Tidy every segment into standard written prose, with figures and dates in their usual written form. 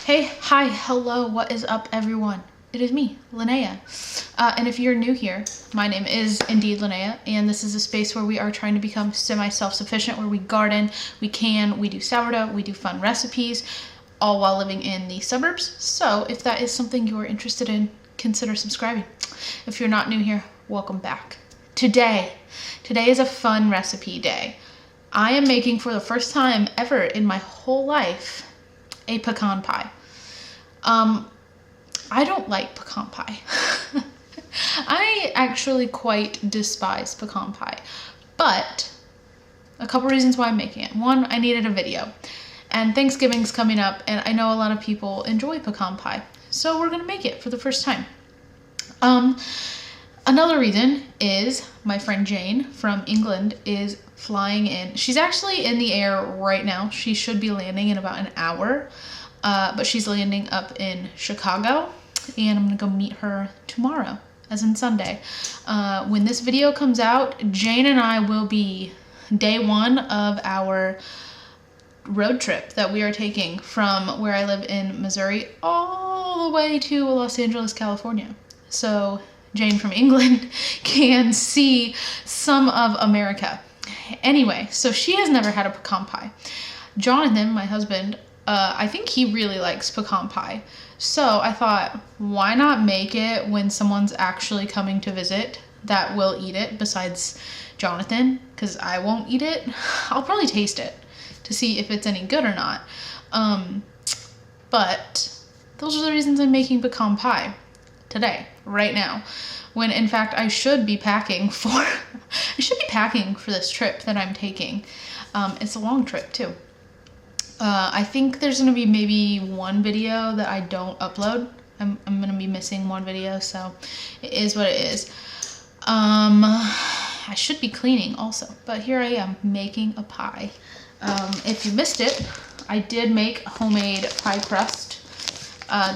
Hey, hi, hello, what is up everyone? It is me, Linnea. And if you're new here, my name is indeed Linnea, and this is a space where we are trying to become semi-self-sufficient, where we garden, we do sourdough, we do fun recipes, all while living in the suburbs. So if that is something you're interested in, consider subscribing. If you're not new here, welcome back. Today is a fun recipe day. I am making for the first time ever in my whole life a pecan pie. I don't like pecan pie. I actually quite despise pecan pie, but a couple reasons why I'm making it. One, I needed a video, and Thanksgiving's coming up, and I know a lot of people enjoy pecan pie, so we're gonna make it for the first time. Another reason is my friend Jane from England is flying in. She's actually in the air right now. She should be landing in about an hour, but she's landing up in Chicago, and I'm gonna go meet her tomorrow, as in Sunday. When this video comes out, Jane and I will be day one of our road trip that we are taking from where I live in Missouri all the way to Los Angeles, California. So Jane from England can see some of America. Anyway, so she has never had a pecan pie. Jonathan, my husband, I think he really likes pecan pie. So I thought, why not make it when someone's actually coming to visit that will eat it besides Jonathan, because I won't eat it. I'll probably taste it to see if it's any good or not. But those are the reasons I'm making pecan pie today, right now, when in fact I should be packing for this trip that I'm taking. It's a long trip too. I think there's gonna be maybe one video that I don't upload. I'm gonna be missing one video, so it is what it is. I should be cleaning also, but here I am making a pie. If you missed it, I did make homemade pie crust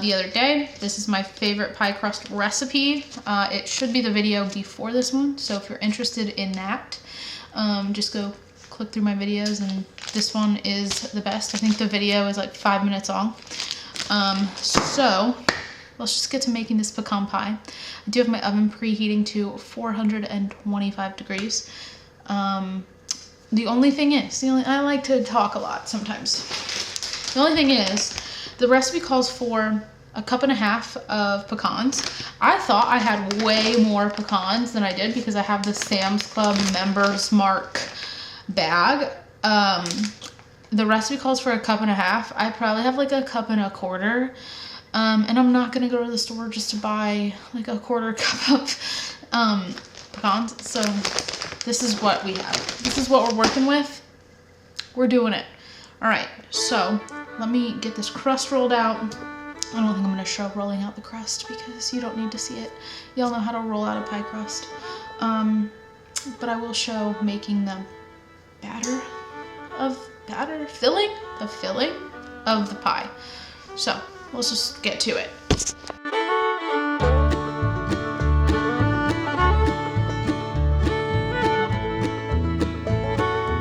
the other day. This is my favorite pie crust recipe. It should be the video before this one, so if you're interested in that, just go click through my videos, and this one is the best. I think the video is like 5 minutes long. So let's just get to making this pecan pie. I do have my oven preheating to 425 degrees. The only thing is, I like to talk a lot sometimes. The only thing is, the recipe calls for 1.5 cups of pecans. I thought I had way more pecans than I did because I have the Sam's Club Members Mark bag. The recipe calls for 1.5 cups. I probably have like 1.25 cups. And I'm not gonna go to the store just to buy like 1/4 cup of pecans. So this is what we have. This is what we're working with. We're doing it. All right, so let me get this crust rolled out. I don't think I'm gonna show rolling out the crust because you don't need to see it. Y'all know how to roll out a pie crust. But I will show making the filling of the pie. So let's just get to it.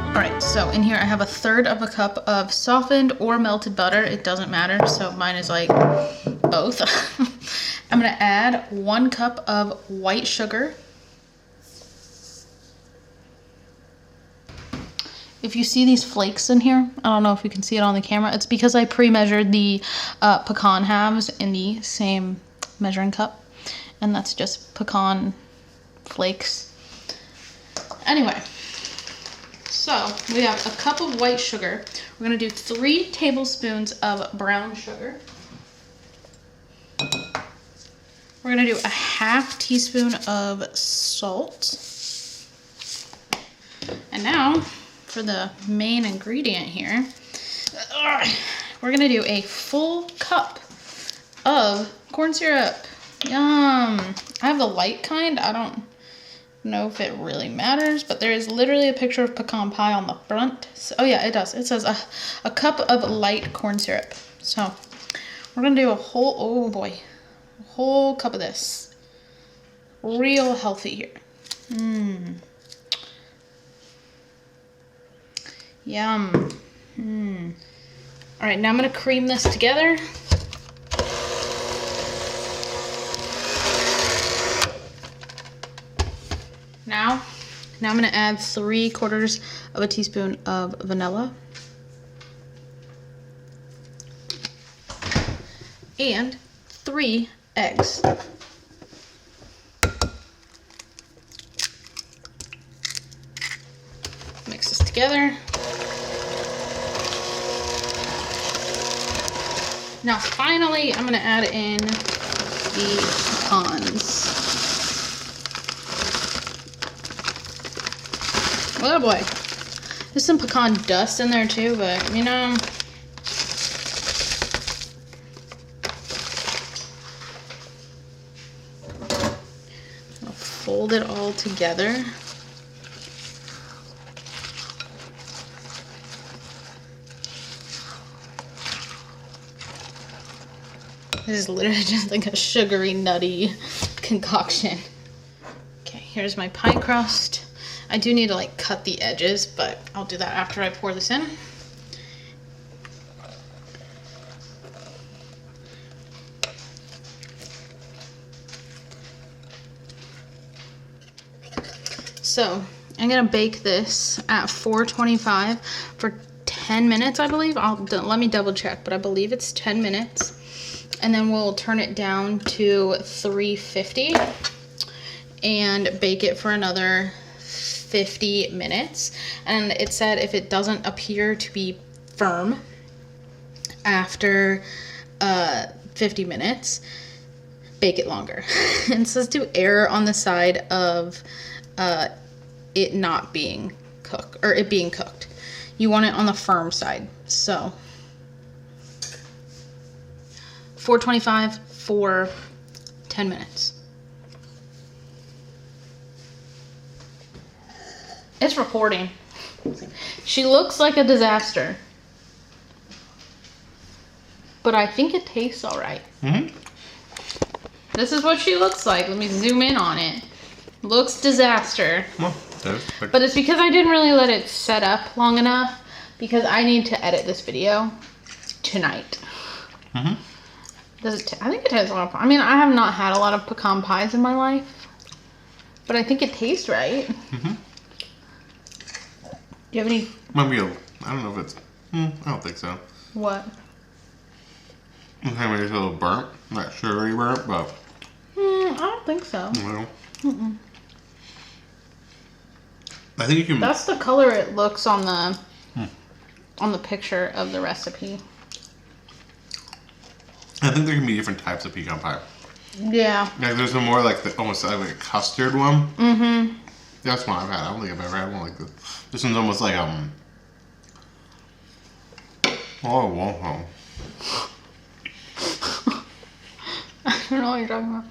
Alright, so in here I have 1/3 cup of softened or melted butter. It doesn't matter, so mine is like both. I'm gonna add 1 cup of white sugar. If you see these flakes in here, I don't know if you can see it on the camera, it's because I pre-measured the pecan halves in the same measuring cup, and that's just pecan flakes. Anyway, so we have 1 cup of white sugar. We're gonna do 3 tablespoons of brown sugar. We're gonna do 1/2 teaspoon of salt. And now, for the main ingredient here, we're gonna do a full cup of corn syrup. Yum! I have the light kind. I don't know if it really matters, but there is literally a picture of pecan pie on the front. So, oh yeah, it does. It says a cup of light corn syrup. So we're gonna do a whole cup of this. Real healthy here. Yum. All right, now I'm gonna cream this together. Now I'm gonna add 3/4 of a teaspoon of vanilla. And 3 eggs. Mix this together. Now finally, I'm gonna add in the pecans. Oh boy. There's some pecan dust in there too, but you know. I'll fold it all together. This is literally just like a sugary, nutty concoction. Okay, here's my pie crust. I do need to like cut the edges, but I'll do that after I pour this in. So I'm gonna bake this at 425 for 10 minutes, I believe. Let me double check, but I believe it's 10 minutes. And then we'll turn it down to 350 and bake it for another 50 minutes. And it said if it doesn't appear to be firm after 50 minutes, bake it longer. And it says to err on the side of it not being cooked, or it being cooked. You want it on the firm side. So 425 for 10 minutes. It's recording. She looks like a disaster. But I think it tastes all right. Mm-hmm. This is what she looks like. Let me zoom in on it. Looks disaster. Well, but it's because I didn't really let it set up long enough, because I need to edit this video tonight. Mm-hmm. I think it tastes a lot of, I mean, I have not had a lot of pecan pies in my life, but I think it tastes right. Mm-hmm. Do you have any? Maybe I don't know if it's, I don't think so. What? Okay, maybe it's a little burnt, not sugary burnt, but. I don't think so. No. Mm-mm. I think you can. That's the color it looks on the picture of the recipe. I think there can be different types of pecan pie. Yeah. Like there's a more like almost like a custard one. Mm-hmm. That's one I've had. I don't think I've ever had one like this. This one's almost like whoa. I don't know what you're talking about.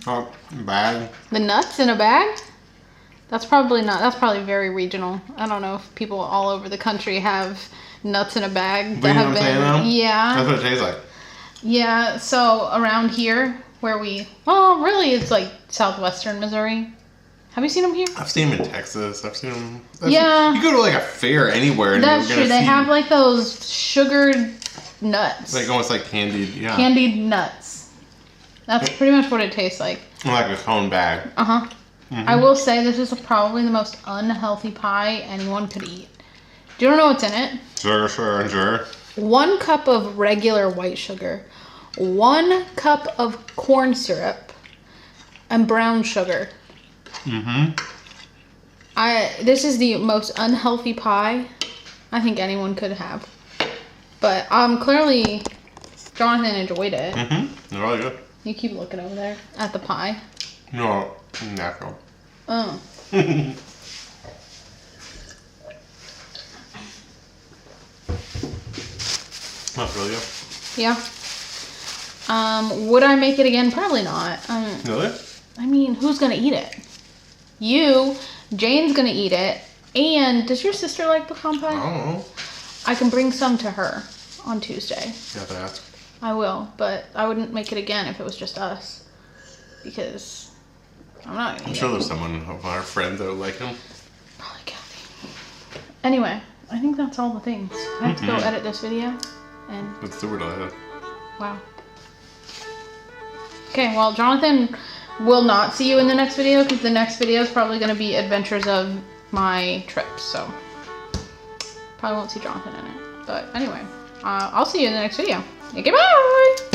Oh, bag. The nuts in a bag? That's probably not. That's probably very regional. I don't know if people all over the country have nuts in a bag that have been. Yeah. That's what it tastes like. Yeah. So around here, where well, really, it's like southwestern Missouri. Have you seen them here? I've seen them in Texas. I've seen them. Yeah. You go to like a fair anywhere. And that's true. They have like those sugared nuts. Like almost like candied. Yeah. Candied nuts. That's pretty much what it tastes like. Like a cone bag. Uh huh. Mm-hmm. I will say this is probably the most unhealthy pie anyone could eat. Do you know what's in it? Sure. 1 cup of regular white sugar, 1 cup of corn syrup, and brown sugar. Mm-hmm. This is the most unhealthy pie I think anyone could have. But clearly Jonathan enjoyed it. Mm-hmm. Really good. You keep looking over there at the pie. No, natural. Oh. That's really good. Yeah. Would I make it again? Probably not. Really? I mean, who's gonna eat it? You. Jane's gonna eat it. And does your sister like pecan pie? I don't know. I can bring some to her on Tuesday. You have to ask. I will, but I wouldn't make it again if it was just us. Because I'm not gonna eat sure it. There's someone of our friends that would like them. Probably Kathy. Anyway, I think that's all the things. I have to go edit this video. And That's super delicious. wow. Okay, well, Jonathan will not see you in the next video because the next video is probably going to be adventures of my trip. So probably won't see Jonathan in it. But anyway, I'll see you in the next video. Okay, bye!